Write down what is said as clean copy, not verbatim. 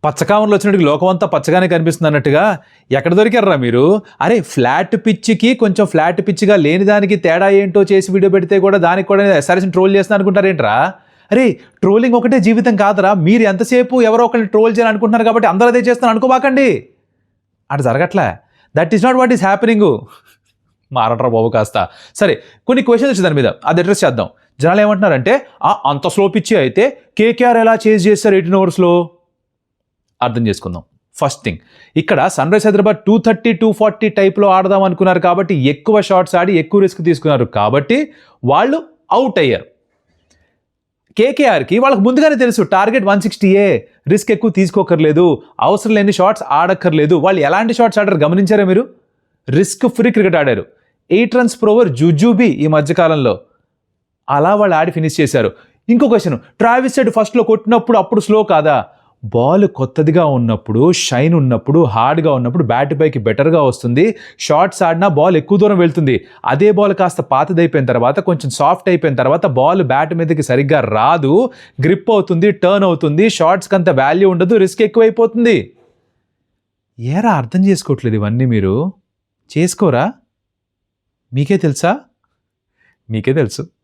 పచ్చకామర్లు వచ్చినట్టుగా లోకం అంతా పచ్చగానే కనిపిస్తుంది అన్నట్టుగా ఎక్కడ దొరికారా మీరు? అరే ఫ్లాట్ పిచ్చికి కొంచెం ఫ్లాట్ పిచ్చిగా లేని దానికి తేడా ఏంటో చేసి వీడియో పెడితే కూడా దానికి కూడా ఎస్ఆర్ఎస్ని ట్రోల్ చేస్తున్నా అనుకుంటారేంట్రా? అరే ట్రోలింగ్ ఒకటే జీవితం కాదురా. మీరు ఎంతసేపు ఎవరో ఒకరిని ట్రోల్ చేయాలని అనుకుంటున్నారు కాబట్టి అందరూ అదే చేస్తున్నారు అనుకోబాకండి. అటు జరగట్లే. That is not what is happening. మారట్రా బాబు కాస్త. సరే కొన్ని క్వశ్చన్స్ వచ్చి దాని మీద అది అడ్రస్ చేద్దాం. జనాలు ఏమంటున్నారంటే అంత స్లో పిచ్చి అయితే కేకేఆర్ ఎలా చేజ్ చేస్తారు 18 ఓవర్స్లో అర్థం చేసుకుందాం. ఫస్ట్ థింగ్, ఇక్కడ సన్ రైజ్ హైదరాబాద్ 230, 240 టైప్లో ఆడదాం అనుకున్నారు కాబట్టి ఎక్కువ షాట్స్ ఆడి ఎక్కువ రిస్క్ తీసుకున్నారు కాబట్టి వాళ్ళు అవుట్ అయ్యారు. కేకేఆర్కి వాళ్ళకి ముందుగానే తెలుసు టార్గెట్ 160ఏ, రిస్క్ ఎక్కువ తీసుకోకర్లేదు, అవసరం లేని షాట్స్ ఆడక్కర్లేదు. వాళ్ళు ఎలాంటి షాట్స్ ఆడారు గమనించారా మీరు? రిస్క్ ఫ్రీ క్రికెట్ ఆడారు. 8 runs per over జుజుబీ ఈ మధ్యకాలంలో అలా వాళ్ళు ఆడి ఫినిష్ చేశారు. ఇంకో క్వశ్చన్, ట్రావిస్ హెడ్ ఫస్ట్లో కొట్టినప్పుడు అప్పుడు స్లో కాదా? బాల్ కొత్తదిగా ఉన్నప్పుడు, షైన్ ఉన్నప్పుడు, హార్డ్గా ఉన్నప్పుడు బ్యాట్ పైకి బెటర్గా వస్తుంది, షార్ట్స్ ఆడినా బాల్ ఎక్కువ దూరం వెళ్తుంది. అదే బాల్ కాస్త పాతదైపోయిన తర్వాత, కొంచెం సాఫ్ట్ అయిపోయిన తర్వాత బాల్ బ్యాట్ మీదకి సరిగ్గా రాదు, గ్రిప్ అవుతుంది, టర్న్ అవుతుంది, షార్ట్స్కి అంత వాల్యూ ఉండదు, రిస్క్ ఎక్కువైపోతుంది. ఏరా అర్థం చేసుకోవట్లేదు ఇవన్నీ మీరు? చేసుకోరా? మీకే తెలుసా? మీకే తెలుసు.